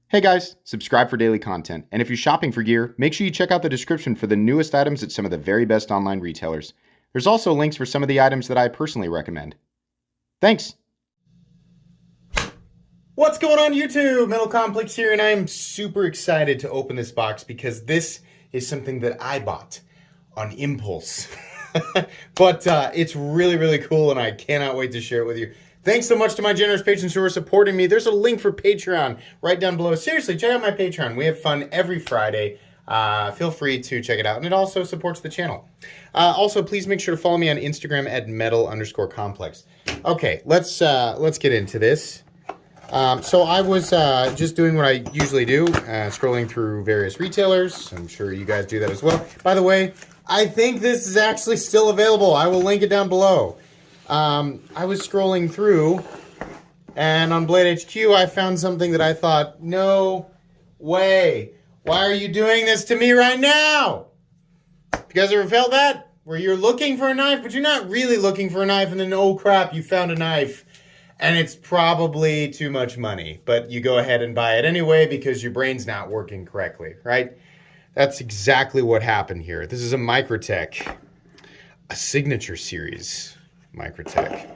Hey guys, subscribe for daily content. And if you're shopping for gear, make sure you check out the description for the newest items at some of the very best online retailers. There's also links for some of the items that I personally recommend. Thanks! What's going on YouTube? Metal Complex here, and I am super excited to open this box because this is something that I bought on impulse. But it's really cool, and I cannot wait to share it with you. Thanks so much to my generous patrons who are supporting me. There's a link for Patreon right down below. Seriously, check out my Patreon. We have fun every Friday. Feel free to check it out, and it also supports the channel. Also, please make sure to follow me on Instagram at metal_complex. Okay, let's get into this. So I was just doing what I usually do, scrolling through various retailers. I'm sure you guys do that as well. By the way, I think this is actually still available. I will link it down below. I was scrolling through, and on Blade HQ, I found something that I thought, no way. Why are you doing this to me right now? You guys ever felt that? Where you're looking for a knife, but you're not really looking for a knife, and then, oh crap, you found a knife, and it's probably too much money, but you go ahead and buy it anyway because your brain's not working correctly, right? That's exactly what happened here. This is a Microtech, a signature series Microtech.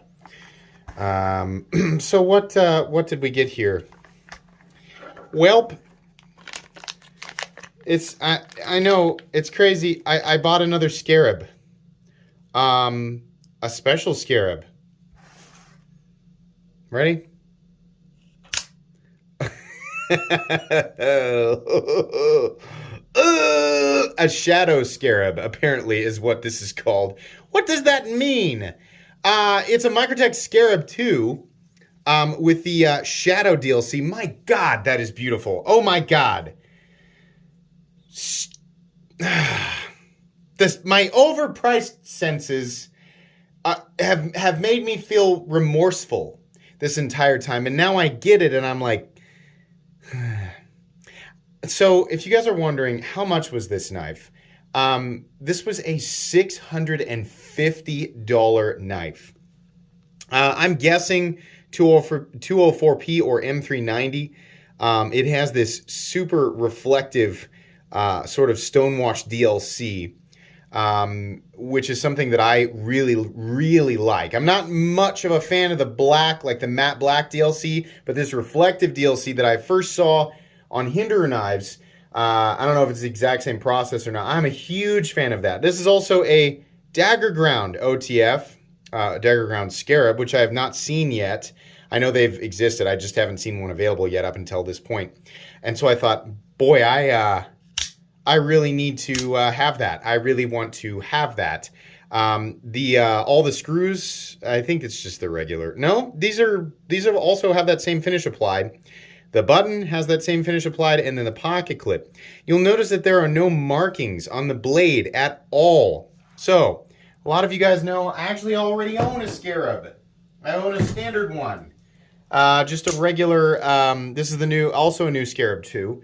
So what did we get here? Welp. It's I know it's crazy. I bought another Scarab. A special Scarab. Ready? A shadow Scarab apparently is what this is called. What does that mean? It's a Microtech Scarab 2 with the Shadow DLC. My God, that is beautiful. Oh my God. My overpriced senses have made me feel remorseful this entire time. And now I get it and I'm like... So if you guys are wondering, how much was this knife? This was a $650 knife. I'm guessing 204p or M390. It has this super reflective sort of stonewashed DLC, which is something that I really like. I'm not much of a fan of the black, like the matte black DLC, but this reflective DLC that I first saw on Hinderer knives, I don't know if it's the exact same process or not. I'm a huge fan of that. This is also a Dagger Ground OTF, Dagger Ground Scarab, which I have not seen yet. I know they've existed. I just haven't seen one available yet up until this point. And so I thought, boy, I really need to have that. I really want to have that. All the screws, I think it's just the regular. No, these are also have that same finish applied. The button has that same finish applied, and then the pocket clip. You'll notice that there are no markings on the blade at all. So, a lot of you guys know I actually already own a Scarab. I own a standard one. Just a regular, this is the new, also a new Scarab 2.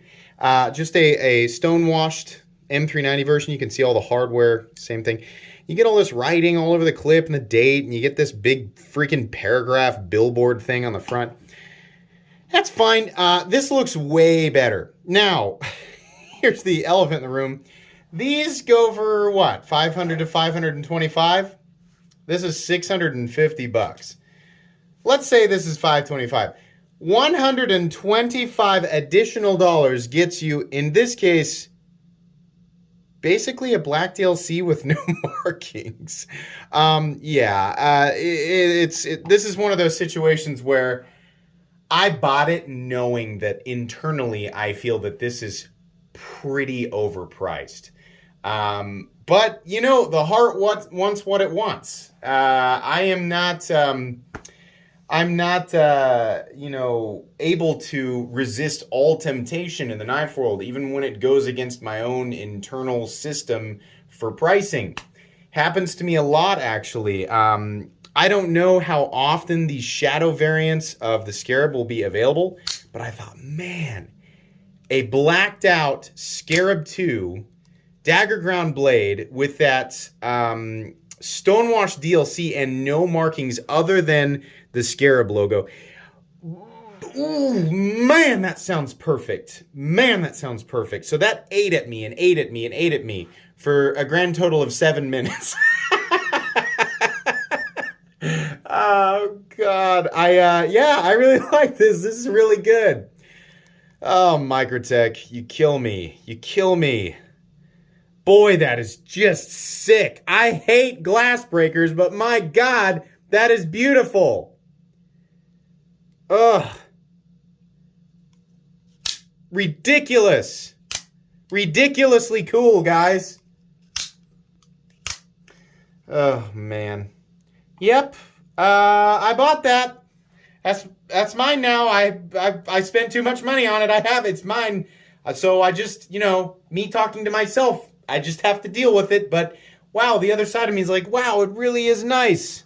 Just a stone-washed M390 version. You can see all the hardware, same thing. You get all this writing all over the clip and the date, and you get this big freaking paragraph billboard thing on the front. That's fine. This looks way better. Now, here's the elephant in the room. These go for what? 500 to 525? This is 650 bucks. Let's say this is 525. 125 additional dollars gets you, in this case, basically a black DLC with no markings. This is one of those situations where I bought it knowing that internally I feel that this is pretty overpriced. But, you know, the heart wants what it wants. I'm not, you know, able to resist all temptation in the knife world, even when it goes against my own internal system for pricing. Happens to me a lot, actually. I don't know how often these shadow variants of the Scarab will be available, but I thought, man, a blacked out Scarab 2 Dagger Ground blade with that Stonewash DLC and no markings other than the Scarab logo Ooh, man, that sounds perfect. Man, that sounds perfect. So that ate at me and ate at me and ate at me for a grand total of 7 minutes. Oh, God. I really like this. This is really good. Oh, Microtech, you kill me. You kill me. Boy, that is just sick. I hate glass breakers, but my God, that is beautiful. Ugh. Ridiculous. Ridiculously cool, guys. Oh, man. Yep. I bought that. That's mine now. I spent too much money on it. I have it. It's mine. So I just, me talking to myself, I just have to deal with it. But wow, the other side of me is like, wow, it really is nice.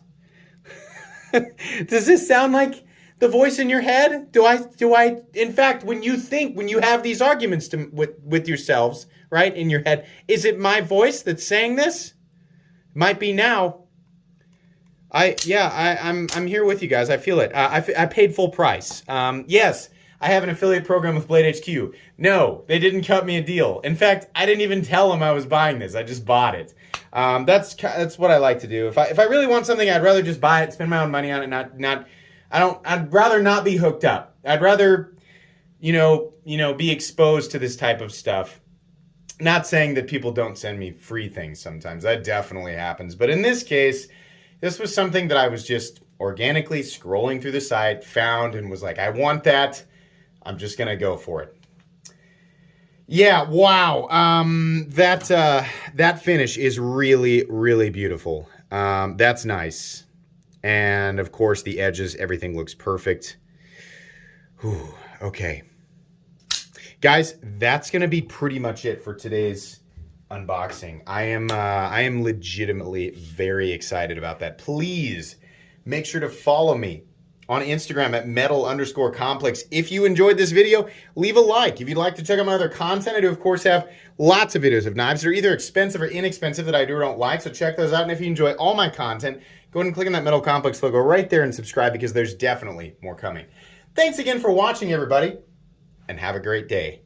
Does this sound like the voice in your head? Do I in fact, when you have these arguments with yourselves, right, in your head, is it my voice that's saying this? Might be now. I'm here with you guys. I feel it. I paid full price. Yes, I have an affiliate program with Blade HQ. No, they didn't cut me a deal. In fact, I didn't even tell them I was buying this. I just bought it. That's what I like to do. If I really want something, I'd rather just buy it, spend my own money on it. I'd rather not be hooked up. I'd rather, be exposed to this type of stuff. Not saying that people don't send me free things sometimes. That definitely happens. But in this case, this was something that I was just organically scrolling through the site, found, and was like, I want that. I'm just going to go for it. Yeah, wow. That finish is really, really beautiful. That's nice. And, of course, the edges, everything looks perfect. Whew, okay. Guys, that's going to be pretty much it for today's unboxing. I am legitimately very excited about that. Please make sure to follow me on Instagram at metal_complex. If you enjoyed this video, leave a like. If you'd like to check out my other content, I do, of course, have lots of videos of knives that are either expensive or inexpensive that I do or don't like, so check those out. And if you enjoy all my content, go ahead and click on that Metal Complex logo right there and subscribe, because there's definitely more coming. Thanks again for watching, everybody, and have a great day.